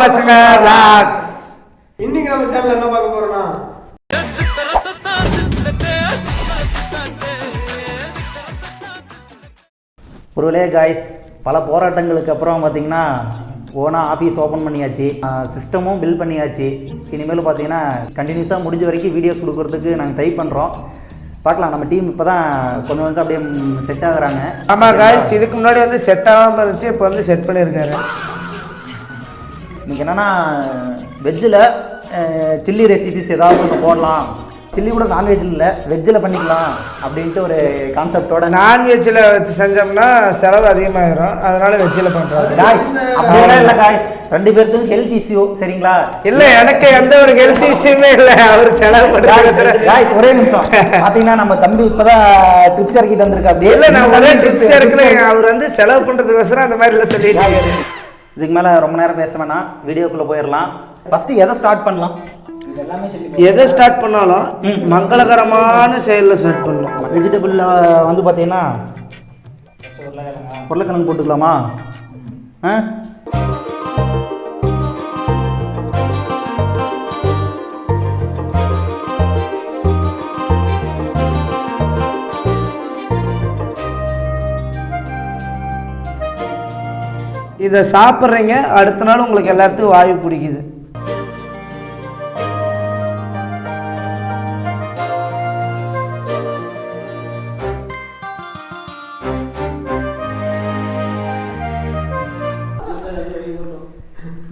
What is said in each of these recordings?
பசங்க vlogs. இன்னைக்கு நம்ம சேனல்ல என்ன பார்க்க போறோம்னா ஒரு வழியாக காய்ஸ் பல போராட்டங்களுக்கு அப்புறம் பார்த்தீங்கன்னா ஓனாக ஆஃபீஸ் ஓப்பன் பண்ணியாச்சு, சிஸ்டமும் பில்ட் பண்ணியாச்சு. இனிமேல் பார்த்தீங்கன்னா கண்டினியூஸாக முடிஞ்ச வரைக்கும் வீடியோஸ் கொடுக்குறதுக்கு நாங்கள் ட்ரை பண்ணுறோம். பார்க்கலாம், நம்ம டீம் இப்போ தான் கொஞ்சம் கொஞ்சம் அப்படியே செட் ஆகுறாங்க. ஆமாம் காய்ஸ், இதுக்கு முன்னாடி வந்து செட் ஆகாமல் இருந்துச்சு, இப்போ வந்து செட் பண்ணியிருக்காரு. இன்றைக்கி என்னென்னா வெஜ்ஜில் சில்லி ரெசிபிஸ் ஏதாவது ஒன்று போடலாம். சில்லி கூட நான்வெஜ்ஜில் இல்லை, வெஜ்ஜில் பண்ணிக்கலாம் அப்படின்ட்டு ஒரு கான்செப்டோட. நான்வெஜ்ஜில் வச்சு செஞ்சோம்னா செலவு அதிகமாகிடும், அதனால வெஜ்ஜில் பண்ணுறோம். காய்ஸ் அப்படியெல்லாம் இல்லை காய்ஸ், 2 பேருக்கும் ஹெல்த் இஷ்யூ சரிங்களா? இல்லை, எனக்கு எந்த ஒரு ஹெல்த் இஷ்யூமே இல்லை. அவர் செலவு பண்ணுறாரு. காய்ஸ் ஒரே நிமிஷம் பார்த்தீங்கன்னா நம்ம தம்பி இப்போதான் ட்ரிப்ஸ் இறக்கிட்டு வந்திருக்கா. அப்படி இல்லை, நான் ஒரே ட்ரிப்ஸ் இறக்குறேன். அவர் வந்து செலவு பண்ணுறதுக்கோசரம் அந்த மாதிரி இல்லை சொல்லிட்டு. இதுக்கு மேலே ரொம்ப நேரம் பேச வேணாம், வீடியோக்குள்ளே போயிடலாம். ஃபஸ்ட்டு எதை ஸ்டார்ட் பண்ணலாம்? எதை ஸ்டார்ட் பண்ணாலும் மங்களகரமான செயலில் ஸ்டார்ட் பண்ணலாம். வெஜிடபிளில் வந்து பார்த்தீங்கன்னா உருளைக்கிழங்கு போட்டுக்கலாமா? இதை சாப்பிட்றீங்க, அடுத்த நாள் உங்களுக்கு எல்லாத்துக்கும் வாயு பிடிக்குது.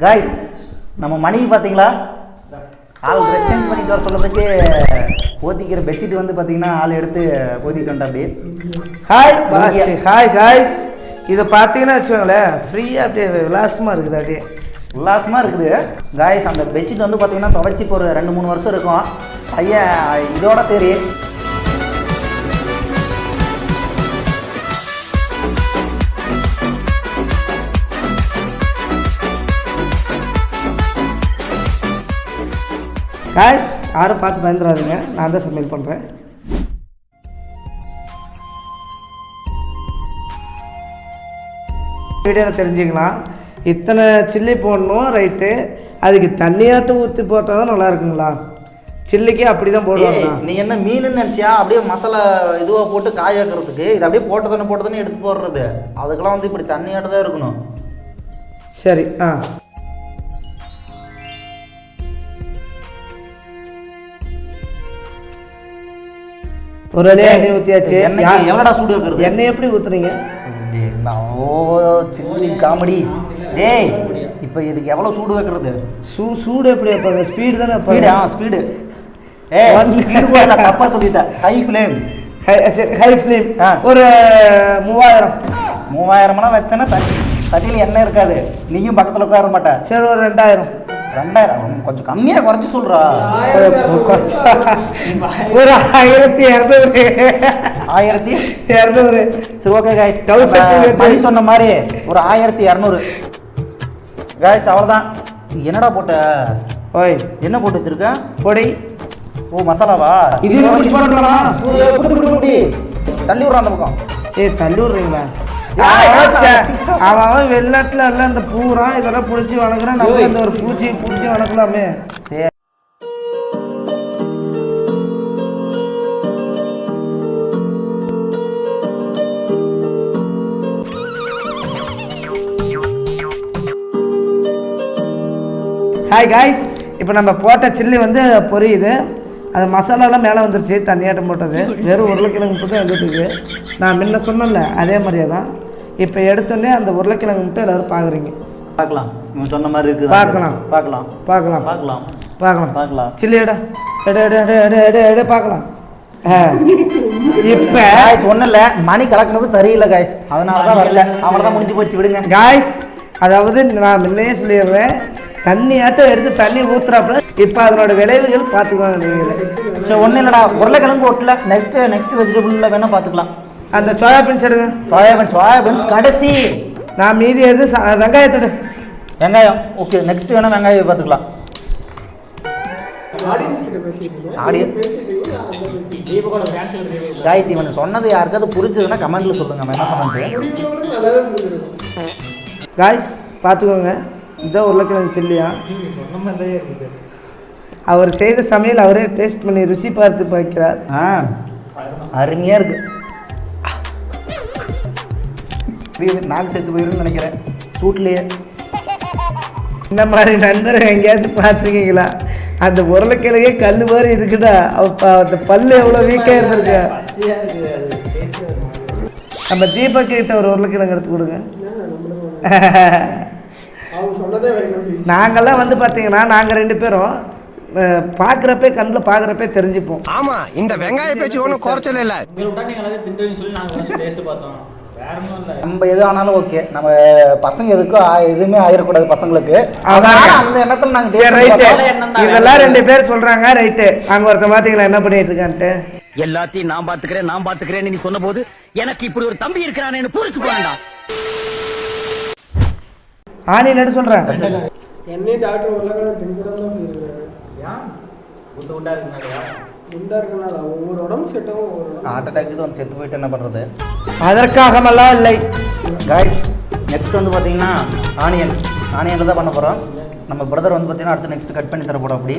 காய்ஸ் நம்ம மணிக்கு பார்த்தீங்களா, ஆள் ட்ரெஸ் சேஞ்ச் பண்ணிட்டு வர சொல்கிறதுக்கு போத்திக்கிற பெட்ஷீட் வந்து பார்த்தீங்கன்னா ஆள் எடுத்து போத்திட்டு வந்தா. அப்படியே ஹாய் காய்ஸ், இதை பார்த்தீங்கன்னா வச்சுக்கோங்களேன், ஃப்ரீயாக அப்படியே விலாசமாக இருக்குது. அப்படியே உல்லாசமாக இருக்குது காய்ஸ். அந்த பெட்ஷீட் வந்து பார்த்தீங்கன்னா துவைச்சி இப்போ ஒரு 2-3 வருஷம் இருக்கும். ஐயன் இதோட சரி காய்ஸ், யாரும் பார்த்து பயந்துடாதீங்க, நான் தான் சமையல் பண்ணுறேன். வீடியோவில் தெரிஞ்சுக்கலாம், இத்தனை சில்லி போடணும் ரைட்டு, அதுக்கு தண்ணியாட்டு ஊற்றி போட்டால் தான் நல்லா இருக்குங்களா? சில்லிக்கே அப்படி தான் போடுவாங்க. நீ என்ன மீனுன்னு நினச்சியா? அப்படியே மசாலா இதுவாக போட்டு காய வைக்கிறதுக்கு இது அப்படியே போட்டதானே எடுத்து போடுறது. அதுக்கெல்லாம் வந்து இப்படி தண்ணியாட்டு தான் இருக்கணும். சரி, ஒரு வழியாக எண்ணெய் ஊற்றியாச்சு. எவ்வளோடா சூடு வைக்கிறது? எண்ணெய் எப்படி ஊற்றுறீங்க? ஓ சில்லி காமெடி. டேய் இப்போ இதுக்கு எவ்வளோ சூடு வைக்கிறது? சூடு எப்படி வைப்பாங்க? ஸ்பீடு தானே? ஸ்பீடு. தப்பா சொல்லிட்டேன். High flame. ஒரு 3000 வச்சேன்னா சட்டியில் எண்ணெய் இருக்காது, நீயும் பக்கத்தில் உட்கார மாட்டேன். சரி, ஒரு 2000 கொஞ்சம் கம்மியாக குறைச்சி சொல்கிறா. ஒரு 1200. 1200. சரி ஓகே காய்ஸ், மணி சொன்ன மாதிரி ஒரு 1200 காய்ஸ். அவ்வளோதான். என்னடா போட்ட? ஓய், என்ன போட்டு வச்சிருக்க? பொடி. ஓ மசாலாவா? இது தள்ளி விட்றான் அந்த பக்கம். தள்ளி விட்றீங்களா? அவன் வெளிநாட்டுல எல்லாம் இந்த பூரா இதெல்லாம் பிடிச்சி வளர்க்குறான், நம்ம இந்த ஒரு பூச்சியை பிடிச்சி வளர்க்கலாமே. சரி ஹாய் காய்ஸ், இப்போ நம்ம போட்ட சில்லி வந்து பொரியுது. அது மசாலாலாம் மேலே வந்துருச்சு, தண்ணியாட்டம் போட்டது. வெறும் உருளைக்கிழங்கு மட்டும் தான் வந்துட்டுருக்கு. நான் முன்ன சொன்னேன்ல அதே மாதிரியே தான். இப்போ எடுத்தோடனே அந்த உருளைக்கிழங்கு மட்டும் எல்லோரும் பார்க்குறீங்க. பார்க்கலாம், இவன் சொன்ன மாதிரி இருக்குது. பார்க்கலாம் பார்க்கலாம் பார்க்கலாம் பார்க்கலாம் பார்க்கலாம் பார்க்கலாம். சில்லி எடு பார்க்கலாம். இப்போ ஒன்றும் இல்லை, மணி கலக்குனது சரியில்லை காய்ஸ், அதனால தான் வரல. அவனை தான் முடிஞ்சு போச்சு, விடுங்க காய்ஸ். அதாவது நான் முன்னையே சொல்லிடுறேன், தண்ணியாட்டம் எடுத்து தண்ணி ஊற்றுறாப்புல. இப்போ அதனோட விளைவுகள் பார்த்துக்கோங்க நீங்கள். சரி ஒன்றும் இல்லைடா, உருளைக்கிழங்கு ஓட்டல. நெக்ஸ்ட் வெஜிடபிளில் வேணால் பார்த்துக்கலாம். அந்த சோயாபீன்ஸ் எடுங்க. சோயாபீன்ஸ் கடைசி. நான் மீதி எது வெங்காயத்தோடு. வெங்காயம் ஓகே, நெக்ஸ்ட் வேணால் வெங்காயம் பார்த்துக்கலாம். காய்ஸ் இவன் சொன்னது யாருக்காவது புரிஞ்சதுன்னா கமெண்ட்ல சொல்லுங்க. என்ன சொன்னது காய்ஸ் பார்த்துக்கோங்க. இதான் உருளைக்கிழங்கு சில்லியா? நீங்கள் சொன்ன மாதிரியே இருக்குது. அவர் செய்த சமையல் அவரே டேஸ்ட் பண்ணி ருசி பார்த்து பார்க்கிறார். அருமையாக இருக்கு. நாக்கு செத்து போயிடும்னு நினைக்கிறேன் சூட்லேயே. இந்த மாதிரி நண்பர்கள் எங்கேயாச்சும் பார்த்துருக்கீங்களா? அந்த உருளைக்கிழங்கே கல் மாதிரி இருக்குடா. அந்த பல்லு எவ்வளோ வீக்காக இருந்திருக்கு. நம்ம தீபக் கிட்ட ஒரு உருளைக்கிழங்கு எடுத்து கொடுங்க. நாங்கள்லாம் வந்து பார்த்தீங்கன்னா நாங்கள் 2 பேரும் பார்க்குறப்பே கண்ணில் பார்க்குறப்பே தெரிஞ்சுப்போம். ஆமா, இந்த வெங்காய பேச்சு ஒன்றும் குறைச்சல இல்லை. நம்ம எது ஆனாலும் ஓகே, நம்ம பசங்க எதுக்கும் எதுவுமே ஆயிடக்கூடாது பசங்களுக்கு. அந்த எண்ணத்துல நாங்கள் இதெல்லாம் 2 பேர் சொல்றாங்க. ரைட்டு, அங்கே ஒருத்த பார்த்தீங்களா என்ன பண்ணிட்டு இருக்கான்ட்டு. எல்லாத்தையும் நான் பாத்துக்கிறேன் நீ சொன்ன போது எனக்கு இப்படி ஒரு தம்பி இருக்கிறானேன்னு பூரிச்சு போறேன்டா. ஆனி நடு சொல்றேன். என்னையும் டாக்டர் உருளைக்கிழங்கு தின்கூடாது சொல்லியிருக்காரு. ஏன் குண்டா இருக்கனால ஒவ்வொரு உடம்பு செட்டாகும். ஹார்ட் அட்டாக் இது வந்து செத்து போயிட்டு என்ன பண்ணுறது? அதற்காகமெல்லாம் இல்லை காய்ஸ். நெக்ஸ்ட் வந்து பார்த்தீங்கன்னா ஆனியன் தான் பண்ண போகிறோம். நம்ம பிரதர் வந்து பார்த்தீங்கன்னா அடுத்து நெக்ஸ்ட் கட் பண்ணி தர போகிறோம். அப்படி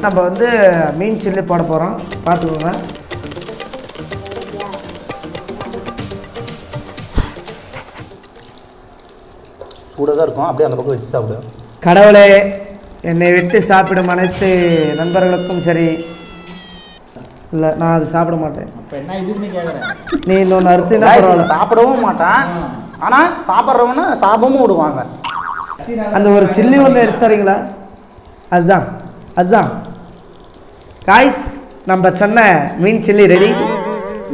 நம்ம வந்து மீன் சில்லி போட போகிறோம், பார்த்துக்கோங்க. சூடாக தான் இருக்கும், அப்படியே அந்த பக்கம் வச்சு சாப்பிடு. கடவுளே, என்னை விட்டு சாப்பிடும் அனைத்து நண்பர்களுக்கும் சரி. இல்லை, நான் அது சாப்பிட மாட்டேன். நீ இன்னொன்று அறுத்துனா பரவாயில்ல. சாப்பிடவும் மாட்டான், ஆனால் சாப்பிட்றவன சாபமும் விடுவாங்க. அந்த ஒரு சில்லி ஒன்று எடுத்து தரீங்களா? அதுதான் காய்ஸ், நம்ம சொன்ன மீன் சில்லி ரெடி.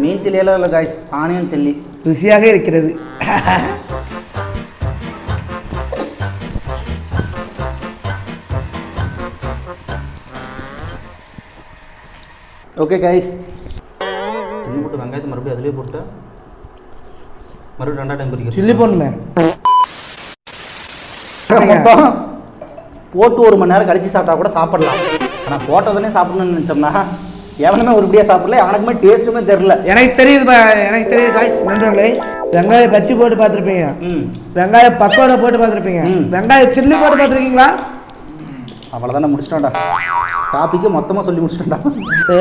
மீன் சில்லியெல்லாம் இல்லை காய்ஸ், ஆனியன் சில்லி. ருசியாக இருக்கிறது. ஓகே காய்ஸ், இன்னும் போட்டு வெங்காயத்தை மறுபடியும் அதிலே போட்டு மறுபடியும் 2 டைம் பொரிக்கிறேன். சில்லி போடணுமே. மொத்தம் போட்டு 1 மணி நேரம் கழிச்சு சாப்பிட்டா கூட சாப்பிடலாம். ஆனால் போட்டதுனே சாப்பிடணும்னு நினச்சோம்னா எவனுமே உருப்படியாக சாப்பிடல, அவனுக்குமே டேஸ்ட்டுமே தெரில. எனக்கு தெரியுது காய்ஸ் நண்பர்களே. வெங்காயம் பச்சி போட்டு பார்த்துருப்பீங்க, வெங்காயம் பக்கோடா போட்டு பார்த்துருப்பீங்க, வெங்காயம் சில்லி போட்டு பார்த்துருக்கீங்களா? அவ்வளோதானே, முடிச்சிட்டோம்டா. டாப்பிக்கு மொத்தமாக சொல்லி முடிச்சிட்டோம்டா.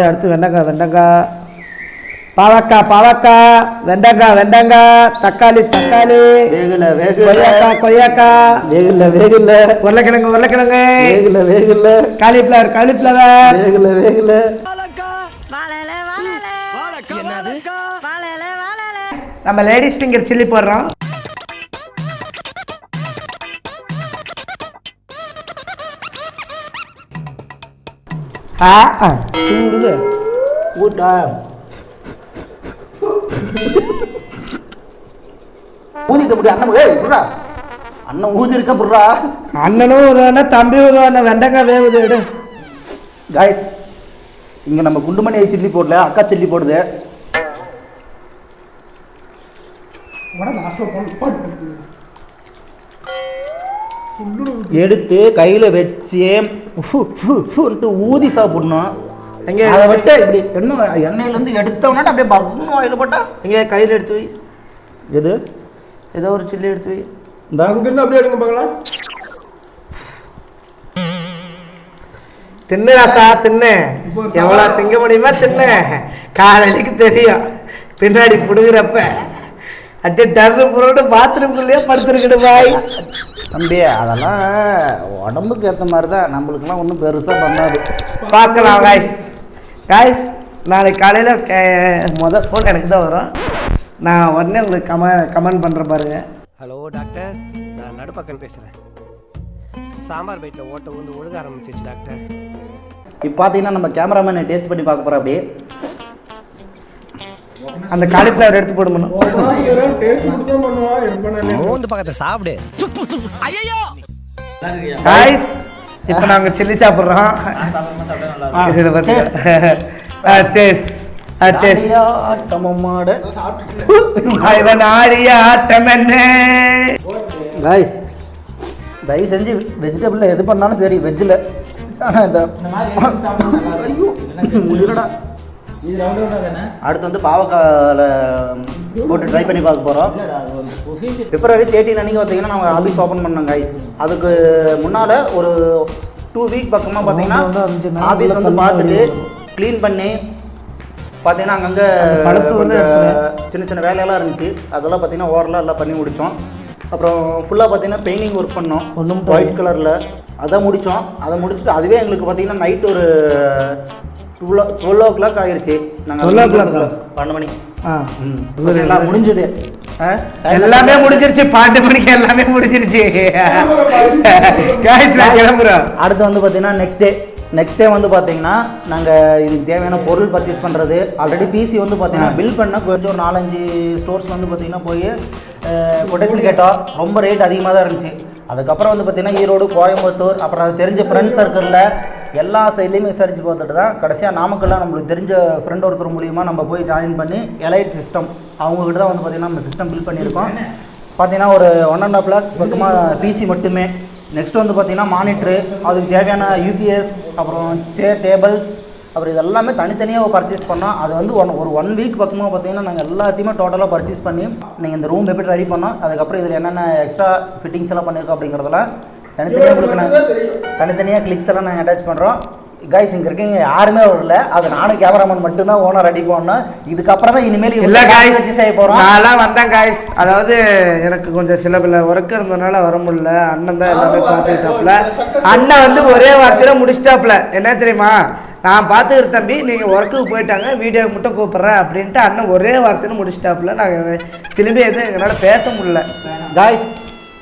அடுத்து வெண்டைக்காய், பாவக்காய், வெண்டைக்காய், தக்காளி, கொய்யாக்காய், உருளைக்கிழங்கு, காலிஃப்ளவர், நம்ம லேடிஸ் ஃபிங்கர் சில்லி போடுறோம். சூடுது ஊட்டா ஊதிட்ட முடியும். அண்ணன் ஊதி இருக்க புடுறா. அண்ணனும் உதவான தம்பி உதவான. வெண்டைக்காய் வேவுது விடு காய்ஸ். இங்கே நம்ம குண்டுமணி சில்லி போடல, அக்கா சில்லி போடுது. எடுத்து கையில் வச்சு ஊதி சாப்பிடணும். அதை விட்டு இப்படி எண்ணெயிலேருந்து எடுத்தோம்னா அப்படியே பர்னு வாயில் போட்டா. எங்கே கையில் எடுத்து வை. எது? ஏதோ ஒரு சில்லி எடுத்து வை. இந்த அங்கிருந்து அப்படியே எடுங்க பார்க்கலாம். தின்னு ராசா, தின்னு. எவ்வளோ திங்க முடியுமா தின்னு. காலைக்கு தெரியும், பின்னாடி பிடுங்குறப்ப அப்படியே டர்ரு புரோட்டு பாத்ரூம்குள்ளேயே படுத்துருக்குது பாய். தம்பி அதெல்லாம் உடம்புக்கு ஏற்ற மாதிரி தான், நம்மளுக்குலாம் ஒன்றும் பெருசாக பண்ணாது. பார்க்கலாம் காய்ஸ். நாளைக்கு காலையில் முதல் ஃபோன் எனக்கு தான் வரும். நான் உடனே உங்களுக்கு கமெண்ட் பண்ணுறேன் பாருங்க. ஹலோ டாக்டர், நான் நடுப்பக்கம் பேசுகிறேன். சாம்பார் பைட்டில் ஓட்ட வந்து ஒழுக ஆரம்பிச்சிச்சு டாக்டர். இப்போ பார்த்தீங்கன்னா நம்ம கேமராமேனை டேஸ்ட் பண்ணி பார்க்க போகிறோம். அப்படியே அந்த காலிஃப்ளவர் எடுத்து போடுமணும். பக்கத்தை சாப்பிடு. காய்ஸ், இப்போ நாங்கள் சில்லி சாப்பிட்றோம். காய்ஸ், தயவு செஞ்சு வெஜிடபிளில் எது பண்ணாலும் சரி, வெஜ்ஜில். ஆனால் இந்த ஐயோ முடியலடா. இது ரவுண்ட் தானே. அடுத்து வந்து பாவக்காயில் போட்டு ட்ரை பண்ணி பார்க்க போகிறோம். February 13 அன்றைக்கி பார்த்தீங்கன்னா நம்ம ஆஃபீஸ் ஓப்பன் பண்ணோம் guys. அதுக்கு முன்னால் ஒரு 2 வீக் பக்கமாக பார்த்தீங்கன்னா ஆஃபீஸ் வந்து பார்த்துட்டு க்ளீன் பண்ணி பார்த்தீங்கன்னா அங்கங்கே சின்ன சின்ன வேலையெல்லாம் இருந்துச்சு. அதெல்லாம் பார்த்தீங்கன்னா ஓவரெலாம் எல்லாம் பண்ணி முடித்தோம். அப்புறம் ஃபுல்லாக பார்த்தீங்கன்னா பெயிண்டிங் ஒர்க் பண்ணோம் ஒயிட் கலரில். அதை முடித்தோம். அதை முடிச்சுட்டு அதுவே எங்களுக்கு பார்த்தீங்கன்னா நைட் ஒரு 12 o'clock ஆகிடுச்சு. நாங்கள் 12 மணி எல்லாம் முடிஞ்சது. எல்லாமே முடிஞ்சிருச்சு. 12 மணிக்கு எல்லாமே முடிஞ்சிருச்சு. கிளம்புறோம். அடுத்து வந்து பார்த்தீங்கன்னா நெக்ஸ்ட் டே வந்து பார்த்தீங்கன்னா நாங்கள் இதுக்கு தேவையான பொருள் பர்ச்சேஸ் பண்ணுறது. ஆல்ரெடி பிசி வந்து பார்த்தீங்கன்னா பில் பண்ண கொஞ்சம் ஒரு 4-5 ஸ்டோர்ஸ் வந்து பார்த்தீங்கன்னா போய் கொட்டேஷன் கேட்டோம். ரொம்ப ரேட் அதிகமாக தான் இருந்துச்சு. அதுக்கப்புறம் வந்து பார்த்தீங்கன்னா ஈரோடு, கோயம்புத்தூர், அப்புறம் அது தெரிஞ்ச ஃப்ரெண்ட் சர்க்கிளில் எல்லா சைட்லேயுமே விசாரித்து பார்த்துட்டு தான் கடைசியாக நாமக்கல்லாம் நம்மளுக்கு தெரிஞ்ச ஃப்ரெண்ட் ஒருத்தர் மூலியமாக நம்ம போய் ஜாயின் பண்ணி எலைட் சிஸ்டம் அவங்கக்கிட்ட தான் வந்து பார்த்திங்கன்னா நம்ம சிஸ்டம் பில் பண்ணியிருக்கோம். பார்த்தீங்கன்னா ஒரு 1.5 lakh பக்கமாக பிசி மட்டுமே. நெக்ஸ்ட் வந்து பார்த்திங்கன்னா மானிட்ரு, அதுக்கு தேவையான யூபிஎஸ், அப்புறம் சேர், டேபிள்ஸ், அப்புறம் இதெல்லாமே தனித்தனியாக பர்ச்சேஸ் பண்ணோம். அது வந்து ஒரு 1 வீக் பக்கமாக பார்த்தீங்கன்னா நாங்கள் எல்லாத்தையுமே டோட்டலாக பர்ச்சேஸ் பண்ணி நீங்கள் இந்த ரூம் எப்படி ரெடி பண்ணோம், அதுக்கப்புறம் இதில் என்னென்ன எக்ஸ்ட்ரா ஃபிட்டிங்ஸ் எல்லாம் பண்ணியிருக்கோம் அப்படிங்கிறதெல்லாம் தனித்தனியாக உங்களுக்கு நாங்கள் தனித்தனியாக கிளிப்ஸ் எல்லாம் நாங்கள் அட்டாச் பண்ணுறோம். கைஸ் இங்கே இருக்கீங்க யாருமே வரல. அது நானும் கேமராமேன் மட்டும்தான் ஓனர் ரெடி பண்ணோம். இதுக்கப்புறம் தான் இனிமேல் இல்லை காய்ஸ் செய்ய போகிறோம். நான்லாம் வந்தேன் காய்ஸ். அதாவது எனக்கு கொஞ்சம் சில பல ஒர்க் இருந்ததுனால வர முடியல. அண்ணன் தான் எல்லாமே பார்த்துக்கிட்டாப்புல. அண்ணன் வந்து ஒரே வார்த்தையில் முடிச்சிட்டாப்புல. என்ன தெரியுமா, நான் பார்த்துக்கிற தம்பி நீங்கள் ஒர்க்குக்கு போயிட்டாங்க, வீடியோக்கு மட்டும் கூப்பிட்றேன் அப்படின்ட்டு அண்ணன் ஒரே வார்த்தையில் முடிச்சிட்டாப்புல. நாங்கள் திரும்பி எதுவும் எங்களால் பேச முடியல. காய்ஸ்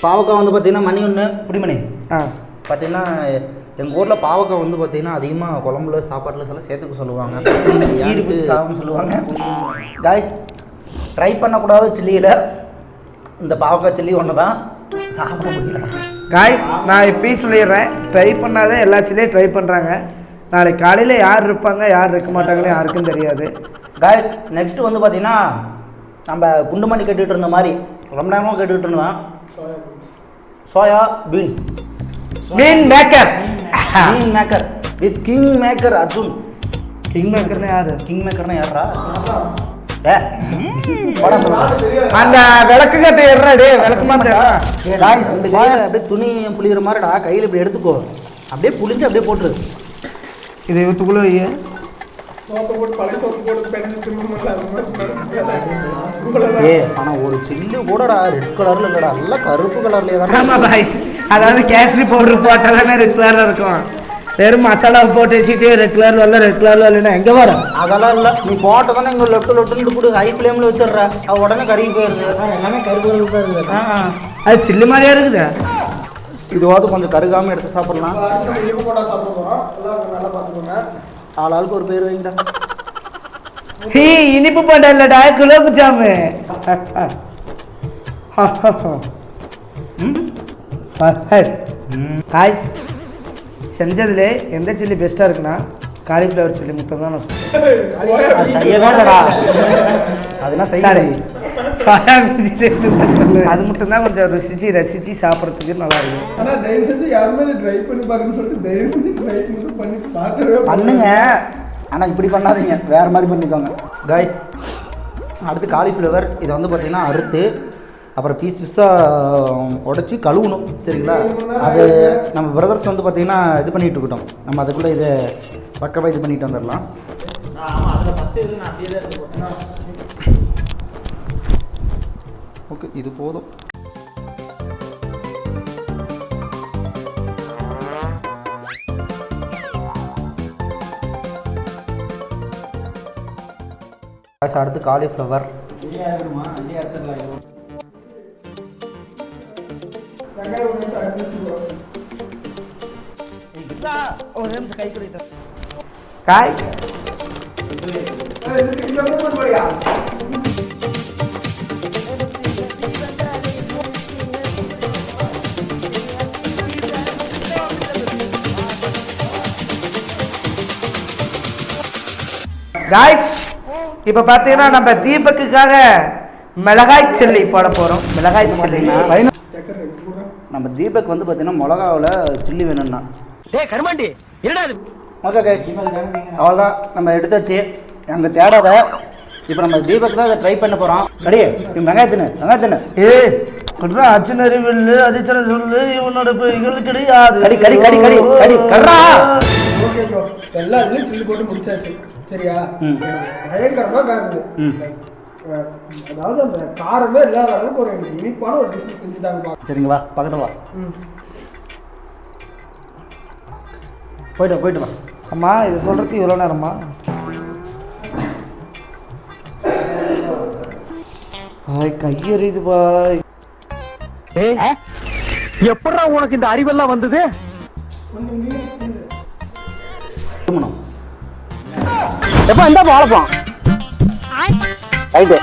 பாவக்காய் வந்து பார்த்தீங்கன்னா மணி ஒன்று புடிமணி பார்த்தீங்கன்னா எங்கள் ஊரில் பாவக்காய் வந்து பார்த்தீங்கன்னா அதிகமாக குழம்புல சாப்பாட்டில் எல்லாம் சேர்த்துக்க சொல்லுவாங்க. ஈர்ப்பு சாகுன்னு சொல்லுவாங்க. காய்ஸ் ட்ரை பண்ணக்கூடாத சில்லியில் இந்த பாவக்காய் சில்லி ஒன்று தான் சாப்பிட முடியல. காய்ஸ் நான் இப்பயும் சொல்லிடுறேன், ட்ரை பண்ணாத எல்லா சில்லியும் ட்ரை பண்ணுறாங்க. நாளைக்கு காலையில் யார் இருப்பாங்க யார் இருக்க மாட்டாங்கன்னு யாருக்கும் தெரியாது. காய்ஸ் நெக்ஸ்ட்டு வந்து பார்த்தீங்கன்னா நம்ம குண்டுமணி கேட்டுகிட்டு இருந்த மாதிரி ரொம்ப நேரமாக கேட்டுக்கிட்டு இருந்தோம். சோயா பீன்ஸ் மீன் maker with king maker Arjun. King மேக்கர்னா யாரு? கிங் மேக்கர்னா யாரா? அந்த விளக்கு கட்டை ஏறாடே விளக்கு மாதிரி. இந்த சோயா அப்படியே துணி புளிகிற மாதிரிடா கையில் இப்படி எடுத்துக்கோ, அப்படியே புளிஞ்சு அப்படியே போட்டுரு. இதை வித்துக்குள்ள வைய ஆனால் ஒரு சில்லு கூடடா ரெட் கலரில் இல்லைடா, எல்லாம் கருப்பு கலர்லேயே தான். ஆமாம் பாய்ஸ், அதாவது கேசரி பவுடர் போட்டால் தானே ரெட் கலரில் இருக்கும். வெறும் மசாலாவை போட்டு வச்சுட்டு ரெட் கலர் வரல ரெட் கலர் வரலன்னா எங்கே வரும்? அதெல்லாம் இல்லை, நீ போட்ட தானே இங்கே லெஃப்ட்டு கூட ஹை ஃப்ளேமில் வச்சிடுற, அது உடனே கருகி போயிடுது. எல்லாமே கருப்பு தான் இருக்குது. அது சில்லு மாதிரியா இருக்குது. இதுவாவது கொஞ்சம் கருகாமல் எடுத்து சாப்பிடலாம். ஆளாளுக்கு ஒரு பேர் வைங்கடா. ஹீ இனிப்பு போட்டா இல்லடா, குலோப் ஜாமு. காய்ஸ் செஞ்சதுலே எந்த சில்லி பெஸ்ட்டாக இருக்குன்னா காலிஃப்ளவர் சில்லி மட்டும் தான் நான் அது மட்டும்தான் கொஞ்சம் ரசிச்சு சாப்பிட்றதுக்கு நல்லா இருக்கும். பண்ணுங்க, ஆனால் இப்படி பண்ணாதீங்க, வேறு மாதிரி பண்ணிக்கோங்க காய்ஸ். அடுத்து காலிஃப்ளவர் இதை வந்து பார்த்திங்கன்னா அறுத்து அப்புறம் பீஸாக உடச்சி கழுவணும், சரிங்களா? அது நம்ம பிரதர்ஸ் வந்து பார்த்திங்கன்னா இது பண்ணிகிட்டு இருக்கட்டும், நம்ம அதுக்குள்ளே இதை பக்கமாக இது பண்ணிட்டு வந்துடலாம். ஓகே, இது போதும். அடுத்து காலிஃப்ளவர் ஒரு நிமிஷம் கை கொடுத்து காய் காய்ஸ் இப்போ பார்த்தீங்கன்னா நம்ம தீபக்குக்காக மிளகாய் சில்லி போட போகிறோம். மிளகாய் சில்லி நம்ம தீபக் வந்து பார்த்தீங்கன்னா மிளகாவில் சில்லி வேணும்னா கருமாண்டி என்னடா ஓகே கைஸ், அவ்வளோதான் நம்ம எடுத்தாச்சு. அங்கே தேடாத. இப்போ நம்ம தீபக் தான் அதை ட்ரை பண்ண போகிறோம். கடி வெங்காயத்தின்னு ஏய் கட்ரா அச்சன் அறிவில்லு அதிச்சன சொல்லு இவனோட இவங்களுக்கு கிடையாது. கடி கடி கடி கடி கடி கர்றா. ஓகே ப்ரோ, எல்லா இதுலயும் சில்லி போட்டு முடிச்சாச்சு. சரியா? பயங்கரமா காக்குது. அதாவது அந்த காரமே இல்லாத அளவுக்கு ஒரு இனிப்பான ஒரு டிஷ் செஞ்சுட்டாங்க. சரிங்க வா, பக்கத்தில் வா. போயிட்டு வா. அம்மா இது சொல்றதுக்கு இவ்வளோ நேரமா? கையறியுது பாய். எப்படா உனக்கு இந்த அறிவெல்லாம் வந்தது? எப்போ இந்த வாழைப்பழம் ரைட்டு.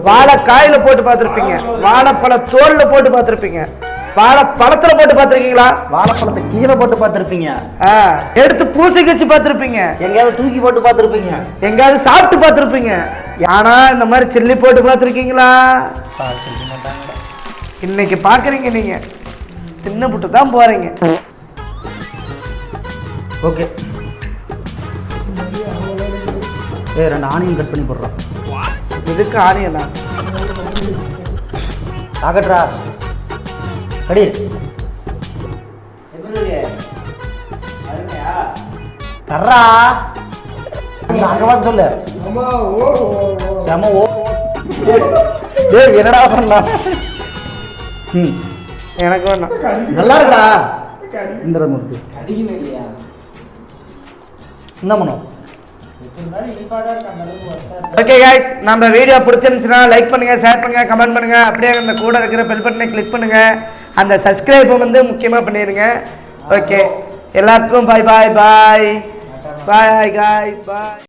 வாழைக்காயில போட்டு பார்த்துருப்பீங்க, வாழைப்பழ தோல்ல போட்டு பார்த்துருப்பீங்க, வாழைப்பழத்துல போட்டு பார்த்துருக்கீங்களா? வாழைப்பழத்தை கீழே போட்டு பார்த்துருப்பீங்க, எடுத்து பூசி வச்சு பார்த்துருப்பீங்க, எங்கேயாவது தூக்கி போட்டு பார்த்துருப்பீங்க, எங்கேயாவது சாப்பிட்டு பார்த்துருப்பீங்க. ஆனா இந்த மாதிரி சில்லி போட்டு பார்த்துருக்கீங்களா? இன்னைக்கு பார்க்குறீங்க, நீங்க தின்னு புட்டு தான் போறீங்க. ஓகே, ரெண்டு ஆனியன் கட் பண்ணி போடுறோம். இதுக்கு ஆனியனா? ஆகட்ரா கடி. கர்றா அங்க பார்த்து சொல்லு. செம ஓ. ஏய் என்னடா பண்ணா? எனக்கு வேணாம். நல்லா இருக்கா இந்திரமூர்த்தி? என்ன பண்ணும்? ஓகே गाइस, நம்ம வீடியோ பிடிச்சிருந்துச்சுன்னா லைக் பண்ணுங்க, ஷேர் பண்ணுங்க, கமெண்ட் பண்ணுங்க. அப்படியே அந்த கூட இருக்கிற பெல் பட்டனை கிளிக் பண்ணுங்க. அந்த சப்ஸ்கிரைப் வந்து முக்கியமா பண்ணிடுங்க. ஓகே, எல்லாத்துக்கும் bye bye bye bye guys, by.